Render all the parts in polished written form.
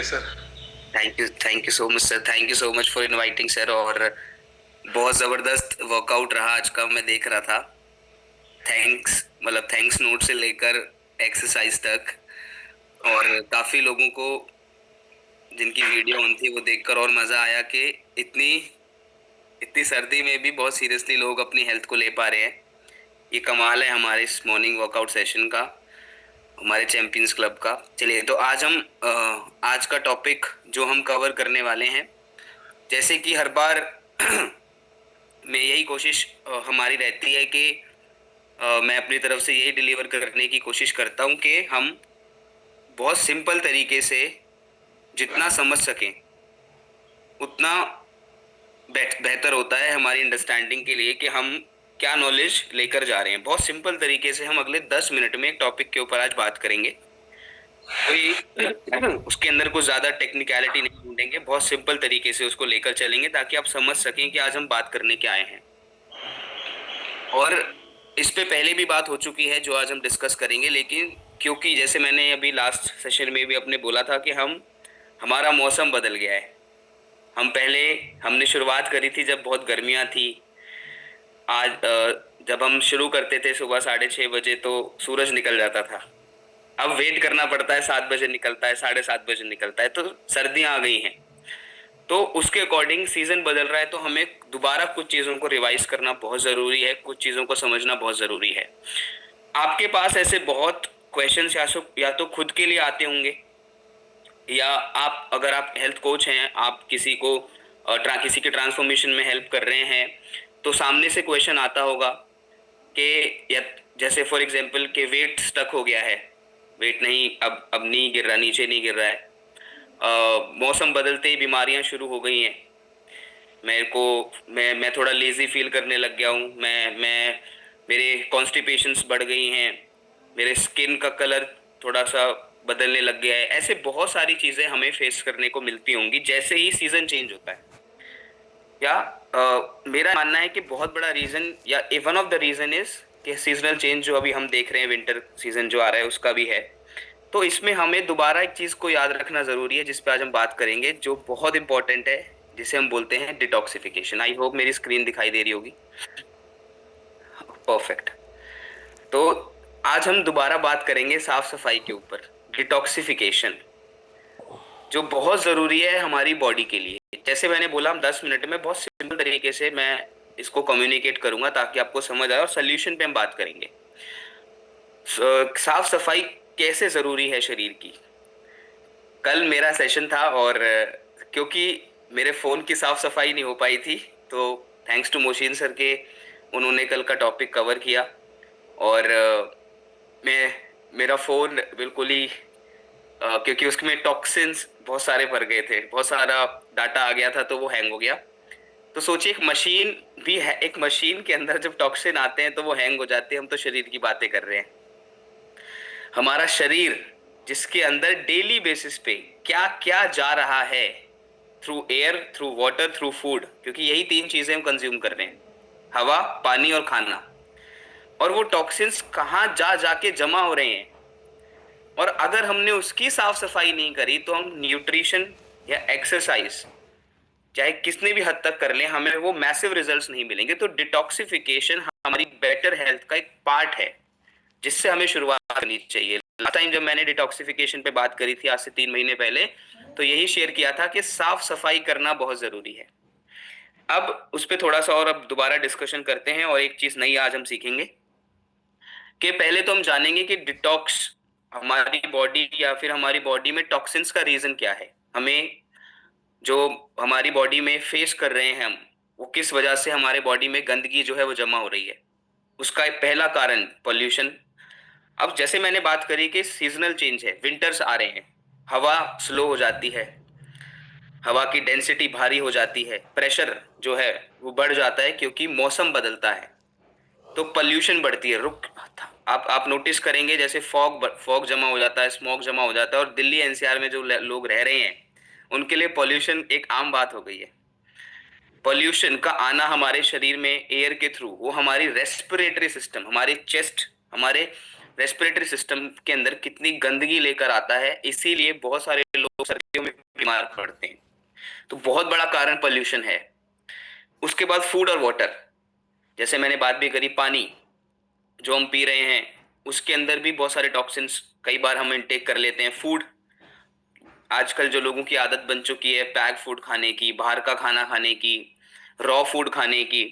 Sir. Thank you so much sir, thank you so much for inviting sir. और बहुत जबरदस्त workout रहा आज का, मैं देख रहा था। थैंक्स नोट से लेकर एक्सरसाइज तक। और काफी लोगों को जिनकी वीडियो ऑन थी वो देखकर और मजा आया कि इतनी इतनी सर्दी में भी बहुत सीरियसली लोग अपनी हेल्थ को ले पा रहे हैं। ये कमाल है हमारे इस मॉर्निंग वर्कआउट सेशन का, हमारे चैंपियंस क्लब का। चलिए, तो आज हम आज का टॉपिक जो हम कवर करने वाले हैं, जैसे कि हर बार मैं यही कोशिश हमारी रहती है कि मैं अपनी तरफ से यही डिलीवर करने की कोशिश करता हूं कि हम बहुत सिंपल तरीके से जितना समझ सकें उतना बेहतर होता है हमारी अंडरस्टैंडिंग के लिए कि हम क्या नॉलेज लेकर जा रहे हैं। बहुत सिंपल तरीके से हम अगले 10 मिनट में एक टॉपिक के ऊपर आज बात करेंगे। कोई उसके अंदर कुछ ज्यादा टेक्निकलिटी नहीं ढूंढेंगे, बहुत सिंपल तरीके से उसको लेकर चलेंगे ताकि आप समझ सकें कि आज हम बात करने क्या आए हैं। और इस पे पहले भी बात हो चुकी है जो आज हम डिस्कस करेंगे, लेकिन क्योंकि जैसे मैंने अभी लास्ट सेशन में भी अपने बोला था कि हमारा मौसम बदल गया है। हमने शुरुआत करी थी जब बहुत गर्मियां थी। जब हम शुरू करते थे सुबह 6:30 बजे तो सूरज निकल जाता था। अब वेट करना पड़ता है, 7 बजे निकलता है, 7:30 बजे निकलता है, तो सर्दियां आ गई हैं। तो उसके अकॉर्डिंग सीजन बदल रहा है, तो हमें दोबारा कुछ चीजों को रिवाइज करना बहुत जरूरी है, कुछ चीजों को समझना बहुत जरूरी है। आपके पास ऐसे बहुत क्वेश्चंस या तो खुद के लिए आते होंगे, या आप अगर आप हेल्थ कोच हैं, आप किसी के ट्रांसफॉर्मेशन में हेल्प कर रहे हैं, तो सामने से क्वेश्चन आता होगा कि या जैसे फॉर एग्जांपल कि वेट स्टक हो गया है, वेट नहीं, अब नहीं गिर रहा, नीचे नहीं गिर रहा है। मौसम बदलते ही बीमारियां शुरू हो गई हैं। मेरे को मैं थोड़ा लेजी फील करने लग गया हूँ। मैं मेरे कॉन्स्टिपेशंस बढ़ गई हैं, मेरे स्किन का कलर थोड़ा सा बदलने लग गया है। ऐसे बहुत सारी चीजें हमें फेस करने को मिलती होंगी जैसे ही सीजन चेंज होता है। या मेरा मानना है कि बहुत बड़ा रीजन या one of the reason is कि सीजनल चेंज जो अभी हम देख रहे हैं, विंटर सीजन जो आ रहा है उसका भी है। तो इसमें हमें दोबारा एक चीज को याद रखना जरूरी है जिस पे आज हम बात करेंगे, जो बहुत इंपॉर्टेंट है, जिसे हम बोलते हैं डिटॉक्सिफिकेशन। आई होप मेरी स्क्रीन दिखाई दे रही होगी। परफेक्ट। तो आज हम दोबारा बात करेंगे साफ सफाई के ऊपर, डिटॉक्सिफिकेशन, जो बहुत जरूरी है हमारी बॉडी के लिए। जैसे मैंने बोला, हम 10 मिनट में बहुत सिंपल तरीके से मैं इसको कम्युनिकेट करूंगा ताकि आपको समझ आए, और सोल्यूशन पे हम बात करेंगे। साफ सफाई कैसे जरूरी है शरीर की। कल मेरा सेशन था और क्योंकि मेरे फोन की साफ सफाई नहीं हो पाई थी, तो थैंक्स टू मोशीन सर के, उन्होंने कल का टॉपिक कवर किया। और मैं मेरा फोन बिल्कुल ही क्योंकि उसमें टॉक्सिन्स बहुत सारे भर गए थे, बहुत सारा डाटा आ गया था, तो वो हैंग हो गया। तो सोचिए, एक मशीन भी है, एक मशीन के अंदर जब टॉक्सिन आते हैं तो वो हैंग हो जाते हैं। हम तो शरीर की बातें कर रहे हैं। हमारा शरीर जिसके अंदर डेली बेसिस पे क्या क्या जा रहा है, through air, through water, through food, क्योंकि यही तीन चीजें हम कंज्यूम कर रहे हैं, हवा, पानी और खाना। और वो टॉक्सिन्स कहाँ जा जाके जमा हो रहे हैं, और अगर हमने उसकी साफ सफाई नहीं करी तो हम न्यूट्रिशन या एक्सरसाइज चाहे कितने भी हद तक कर लें, हमें वो मैसिव रिजल्ट्स नहीं मिलेंगे। तो डिटॉक्सिफिकेशन हमारी बेटर हेल्थ का एक पार्ट है जिससे हमें शुरुआत करनी चाहिए। लास्ट टाइम जब मैंने डिटॉक्सिफिकेशन पे बात करी थी आज से 3 महीने पहले, तो यही शेयर किया था कि साफ सफाई करना बहुत जरूरी है। अब उस पर थोड़ा सा और अब दोबारा डिस्कशन करते हैं, और एक चीज नई आज हम सीखेंगे कि पहले तो हम जानेंगे कि डिटॉक्स हमारी बॉडी या फिर हमारी बॉडी में टॉक्सिन्स का रीजन क्या है। हमें जो हमारी बॉडी में फेस कर रहे हैं हम, वो किस वजह से हमारे बॉडी में गंदगी जो है वो जमा हो रही है। उसका एक पहला कारण पॉल्यूशन। अब जैसे मैंने बात करी कि सीजनल चेंज है, विंटर्स आ रहे हैं, हवा स्लो हो जाती है, हवा की डेंसिटी भारी हो जाती है, प्रेशर जो है वो बढ़ जाता है क्योंकि मौसम बदलता है, तो पॉल्यूशन बढ़ती है। रुक आप नोटिस करेंगे जैसे फॉग जमा हो जाता है, स्मोक जमा हो जाता है, और दिल्ली एनसीआर में जो लोग रह रहे हैं उनके लिए पॉल्यूशन एक आम बात हो गई है। पॉल्यूशन का आना हमारे शरीर में एयर के थ्रू, वो हमारी रेस्पिरेटरी सिस्टम, हमारे चेस्ट, हमारे रेस्पिरेटरी सिस्टम के अंदर कितनी गंदगी लेकर आता है, इसीलिए बहुत सारे लोग सर्दियों में बीमार पड़ते हैं। तो बहुत बड़ा कारण पोल्यूशन है। उसके बाद फूड और वाटर, जैसे मैंने बात भी करी, पानी जो हम पी रहे हैं उसके अंदर भी बहुत सारे टॉक्सिन्स कई बार हम इनटेक कर लेते हैं। फूड, आजकल जो लोगों की आदत बन चुकी है पैक फूड खाने की, बाहर का खाना खाने की, रॉ फूड खाने की,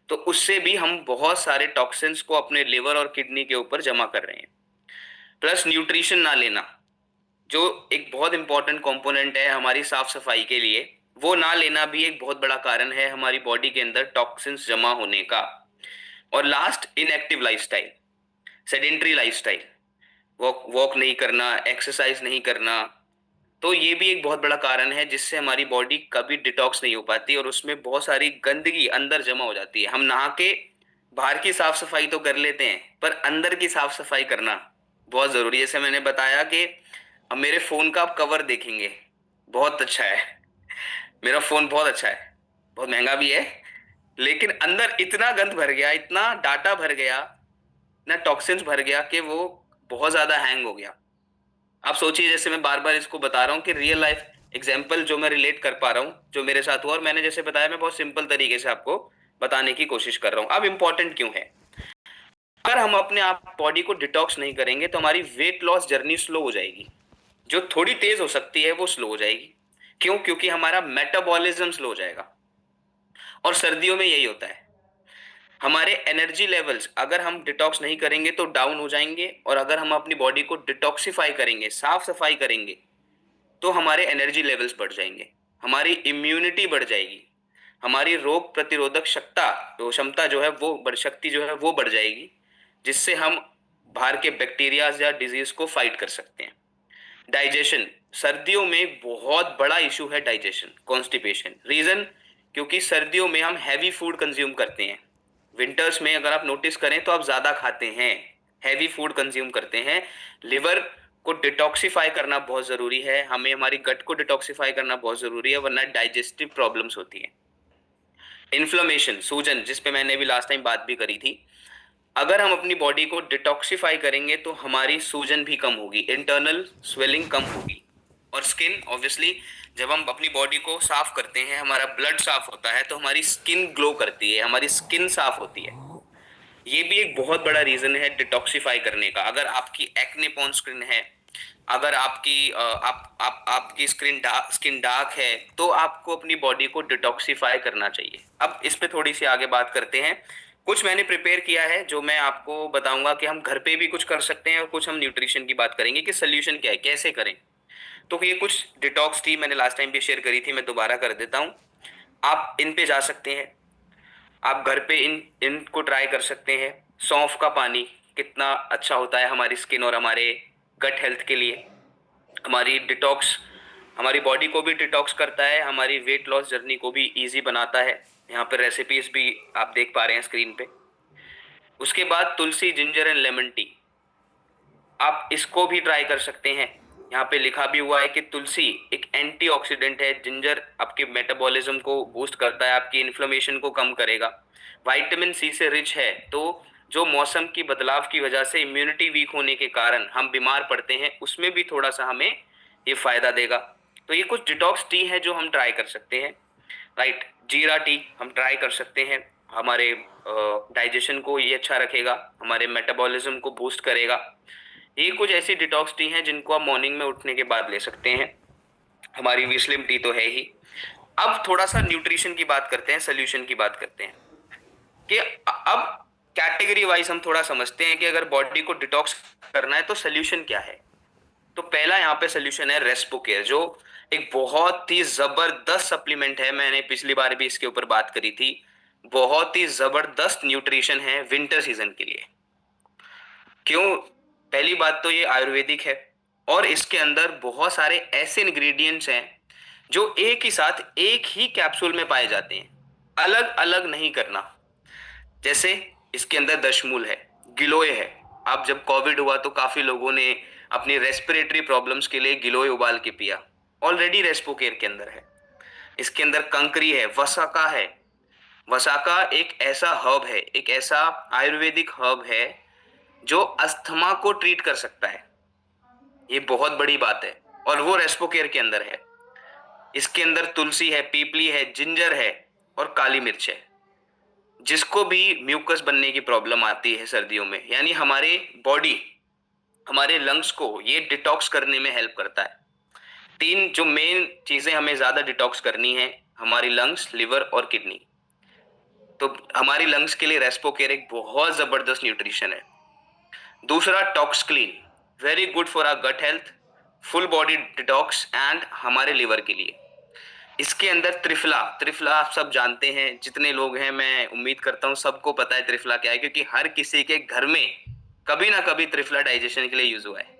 तो उससे भी हम बहुत सारे टॉक्सिन्स को अपने लिवर और किडनी के ऊपर जमा कर रहे हैं। प्लस न्यूट्रिशन ना लेना, जो एक बहुत इंपॉर्टेंट कंपोनेंट है हमारी साफ सफाई के लिए, वो ना लेना भी एक बहुत बड़ा कारण है हमारी बॉडी के अंदर टॉक्सिन्स जमा होने का। और last, inactive lifestyle, sedentary lifestyle, walk walk नहीं करना, एक्सरसाइज नहीं करना, तो ये भी एक बहुत बड़ा कारण है जिससे हमारी बॉडी कभी डिटॉक्स नहीं हो पाती और उसमें बहुत सारी गंदगी अंदर जमा हो जाती है। हम नहा के बाहर की साफ सफाई तो कर लेते हैं, पर अंदर की साफ सफाई करना बहुत जरूरी है। जैसे मैंने बताया कि अब मेरे फोन का आप कवर देखेंगे, बहुत अच्छा है, मेरा फोन बहुत अच्छा है, बहुत महंगा भी है, लेकिन अंदर इतना गंद भर गया, इतना डाटा भर गया, इतना टॉक्सिन्स भर गया कि वो बहुत ज्यादा हैंग हो गया। आप सोचिए, जैसे मैं बार बार इसको बता रहा हूँ कि रियल लाइफ एग्जाम्पल जो मैं रिलेट कर पा रहा हूँ, जो मेरे साथ हुआ, और मैंने जैसे बताया मैं बहुत सिंपल तरीके से आपको बताने की कोशिश कर रहा हूँ। अब इंपॉर्टेंट क्यों है, अगर हम अपने आप बॉडी को डिटॉक्स नहीं करेंगे तो हमारी वेट लॉस जर्नी स्लो हो जाएगी। जो थोड़ी तेज हो सकती है वो स्लो हो जाएगी। क्यों? क्योंकि हमारा मेटाबॉलिज्म स्लो हो जाएगा। और सर्दियों में यही होता है, हमारे एनर्जी लेवल्स अगर हम डिटॉक्स नहीं करेंगे तो डाउन हो जाएंगे, और अगर हम अपनी बॉडी को डिटॉक्सिफाई करेंगे, साफ सफाई करेंगे, तो हमारे एनर्जी लेवल्स बढ़ जाएंगे, हमारी इम्यूनिटी बढ़ जाएगी, हमारी रोग प्रतिरोधक क्षमता, तो क्षमता जो है वो शक्ति जो है वो बढ़ जाएगी, जिससे हम बाहर के बैक्टीरियाज या डिजीज को फाइट कर सकते हैं। डाइजेशन, सर्दियों में बहुत बड़ा इशू है डाइजेशन, कॉन्स्टिपेशन। रीजन, क्योंकि सर्दियों में हम हैवी फूड कंज्यूम करते हैं। विंटर्स में अगर आप नोटिस करें तो आप ज्यादा खाते हैं, हैवी फूड कंज्यूम करते हैं। लिवर को डिटॉक्सिफाई करना बहुत जरूरी है, हमें हमारी गट को डिटॉक्सिफाई करना बहुत जरूरी है, वरना डाइजेस्टिव प्रॉब्लम्स होती हैं। इन्फ्लेमेशन, सूजन, जिस पे मैंने भी लास्ट टाइम बात भी करी थी, अगर हम अपनी बॉडी को डिटॉक्सिफाई करेंगे तो हमारी सूजन भी कम होगी, इंटरनल स्वेलिंग कम होगी। और स्किन, ऑब्वियसली जब हम अपनी बॉडी को साफ करते हैं, हमारा ब्लड साफ होता है, तो हमारी स्किन ग्लो करती है, हमारी स्किन साफ होती है। ये भी एक बहुत बड़ा रीजन है डिटॉक्सिफाई करने का। अगर आपकी एक्ने पॉन स्किन है, अगर आपकी आपकी स्किन डार्क है, तो आपको अपनी बॉडी को डिटॉक्सिफाई करना चाहिए। अब इस पे थोड़ी सी आगे बात करते हैं। कुछ मैंने प्रिपेयर किया है जो मैं आपको बताऊंगा कि हम घर पे भी कुछ कर सकते हैं, और कुछ हम न्यूट्रिशन की बात करेंगे कि सोल्यूशन क्या है, कैसे करें। तो ये कुछ डिटॉक्स टी मैंने लास्ट टाइम भी शेयर करी थी, मैं दोबारा कर देता हूँ। आप इन पे जा सकते हैं, आप घर पे इनको ट्राई कर सकते हैं। सौंफ का पानी कितना अच्छा होता है हमारी स्किन और हमारे गट हेल्थ के लिए, हमारी डिटॉक्स, हमारी बॉडी को भी डिटॉक्स करता है, हमारी वेट लॉस जर्नी को भी इजी बनाता है। यहाँ पे रेसिपीज भी आप देख पा रहे हैं स्क्रीन पे। उसके बाद तुलसी, जिंजर एंड लेमन टी, आप इसको भी ट्राई कर सकते हैं। यहाँ पे लिखा भी हुआ है कि तुलसी एक एंटीऑक्सीडेंट है, जिंजर आपके मेटाबॉलिज्म को बूस्ट करता है, आपकी इन्फ्लेमेशन को कम करेगा, विटामिन सी से रिच है। तो जो मौसम की बदलाव की वजह से इम्यूनिटी वीक होने के कारण हम बीमार पड़ते हैं, उसमें भी थोड़ा सा हमें ये फायदा देगा। तो ये कुछ डिटॉक्स टी है जो हम ट्राई कर सकते हैं। राइट, जीरा टी हम ट्राई कर सकते हैं, हमारे डाइजेशन को ये अच्छा रखेगा, हमारे मेटाबॉलिज्म को बूस्ट करेगा। ये कुछ ऐसी डिटॉक्स टी हैं जिनको आप मॉर्निंग में उठने के बाद ले सकते हैं। हमारी विस्लिम टी तो है ही। अब थोड़ा सा न्यूट्रिशन की बात करते हैं, सोल्यूशन की बात करते हैं कि अब कैटेगरी वाइज हम थोड़ा समझते हैं कि अगर बॉडी को डिटॉक्स करना है तो सोल्यूशन क्या है। तो पहला यहाँ पे सोल्यूशन है रेस्पोकेयर, जो एक बहुत ही जबरदस्त सप्लीमेंट है, मैंने पिछली बार भी इसके ऊपर बात करी थी। बहुत ही जबरदस्त न्यूट्रिशन है विंटर सीजन के लिए। क्यों? पहली बात तो ये आयुर्वेदिक है, और इसके अंदर बहुत सारे ऐसे इंग्रेडिएंट्स हैं जो एक ही साथ एक ही कैप्सूल में पाए जाते हैं, अलग अलग नहीं करना। जैसे इसके अंदर दशमूल है, गिलोय है। अब जब कोविड हुआ तो काफी लोगों ने अपनी रेस्पिरेटरी प्रॉब्लम्स के लिए गिलोय उबाल के पिया, ऑलरेडी रेस्पोकेयर के अंदर है। इसके अंदर कंकरी है, वसाका है। वसाका एक ऐसा हर्ब है, एक ऐसा आयुर्वेदिक हर्ब है जो अस्थमा को ट्रीट कर सकता है। ये बहुत बड़ी बात है, और वो रेस्पोकेयर के अंदर है। इसके अंदर तुलसी है, पीपली है, जिंजर है और काली मिर्च है। जिसको भी म्यूकस बनने की प्रॉब्लम आती है सर्दियों में, यानी हमारे बॉडी, हमारे लंग्स को ये डिटॉक्स करने में हेल्प करता है। तीन जो मेन चीजें हमें ज्यादा डिटॉक्स करनी है, हमारी लंग्स, लिवर और किडनी। तो हमारी लंग्स के लिए रेस्पोकेयर एक बहुत जबरदस्त न्यूट्रिशन है। दूसरा tox clean, very good for our gut health, full body detox and हमारे लिवर के लिए। इसके अंदर त्रिफला, त्रिफला आप सब जानते हैं, जितने लोग हैं मैं उम्मीद करता हूं सबको पता है त्रिफला क्या है, क्योंकि हर किसी के घर में कभी ना कभी त्रिफला डाइजेशन के लिए यूज हुआ है।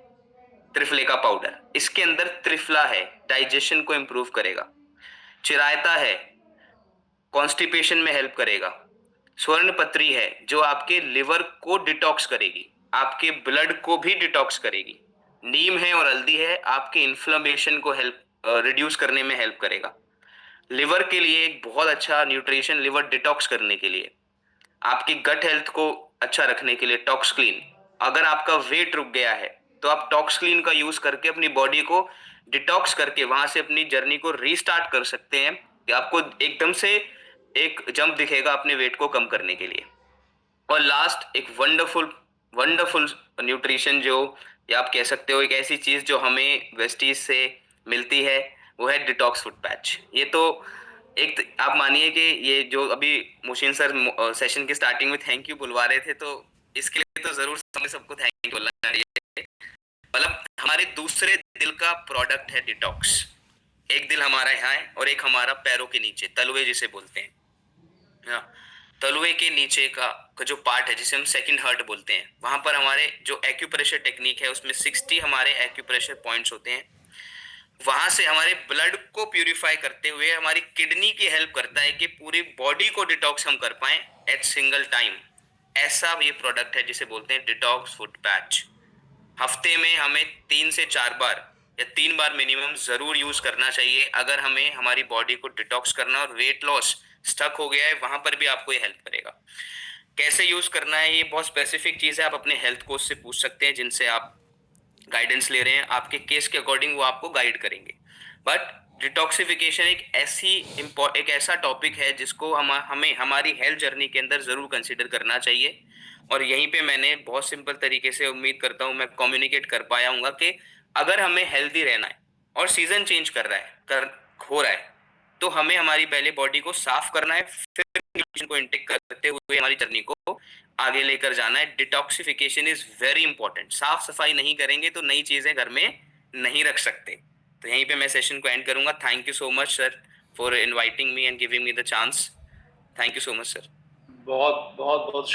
त्रिफले का पाउडर, इसके अंदर त्रिफला है, डाइजेशन को इंप्रूव करेगा। चिरायता है, कॉन्स्टिपेशन में हेल्प करेगा। स्वर्ण पत्री है जो आपके लिवर को डिटॉक्स करेगी, आपके ब्लड को भी डिटॉक्स करेगी। नीम है और हल्दी है, आपके इन्फ्लेमेशन को हेल्प रिड्यूस करने में हेल्प करेगा। लिवर के लिए एक बहुत अच्छा न्यूट्रिशन, लिवर डिटॉक्स करने के लिए, आपकी गट हेल्थ को अच्छा रखने के लिए टॉक्स क्लीन। अगर आपका वेट रुक गया है तो आप टॉक्स क्लीन का यूज करके अपनी बॉडी को डिटॉक्स करके वहां से अपनी जर्नी को रीस्टार्ट कर सकते हैं, कि आपको एकदम से एक जंप दिखेगा अपने वेट को कम करने के लिए। और लास्ट एक वंडरफुल वंडरफुल न्यूट्रिशन, जो या आप कह सकते हो एक ऐसी चीज जो हमें वेस्टीज से मिलती है, वो है डिटॉक्स फुट पैच। ये तो आप मानिए कि ये जो अभी मुशीन सर सेशन की स्टार्टिंग में थैंक यू बुलवा रहे थे, तो इसके लिए तो जरूर हमें सबको थैंक यू बोलना चाहिए। मतलब हमारे दूसरे दिल का प्रोडक्ट है डिटॉक्स। एक दिल हमारा यहाँ है और एक हमारा पैरों के नीचे, तलवे जिसे बोलते हैं। हाँ, तलवे के नीचे का जो पार्ट है जिसे हम सेकंड हार्ट बोलते हैं, वहां पर हमारे जो एक्यूप्रेशर टेक्निक है उसमें 60 हमारे एक्यूप्रेशर पॉइंट्स होते हैं। वहां से हमारे ब्लड को प्यूरिफाई करते हुए हमारी किडनी की हेल्प करता है कि पूरी बॉडी को डिटॉक्स हम कर पाए एट सिंगल टाइम। ऐसा ये प्रोडक्ट है जिसे बोलते हैं डिटॉक्स फुट पैच। हफ्ते में हमें 3 से 4 बार या 3 बार मिनिमम जरूर यूज करना चाहिए, अगर हमें हमारी बॉडी को डिटॉक्स करना और वेट लॉस स्टक हो गया है वहां पर भी आपको ये हेल्प करेगा। कैसे यूज करना है, ये बहुत स्पेसिफिक चीज है, आप अपने हेल्थ कोच से पूछ सकते हैं जिनसे आप गाइडेंस ले रहे हैं, आपके केस के अकॉर्डिंग वो आपको गाइड करेंगे। बट डिटॉक्सिफिकेशन एक ऐसा टॉपिक है जिसको हमें हमारी हेल्थ जर्नी के अंदर जरूर कंसिडर करना चाहिए। और यहीं पे मैंने बहुत सिंपल तरीके से, उम्मीद करता हूँ मैं कम्युनिकेट कर पाया हूँ कि अगर हमें हेल्दी रहना है और सीजन चेंज कर रहा है कर हो रहा है, तो हमें हमारी पहले बॉडी को साफ करना है, फिर न्यूट्रिशन को इंटेक करते हुए हमारी जर्नी को आगे लेकर जाना है। Detoxification is very important. साफ सफाई नहीं करेंगे तो नई चीजें घर में नहीं रख सकते। तो यहीं पे मैं सेशन को एंड करूंगा। Thank you so much sir for inviting me and giving me the chance. Thank you so much sir. बहुत बहुत बहुत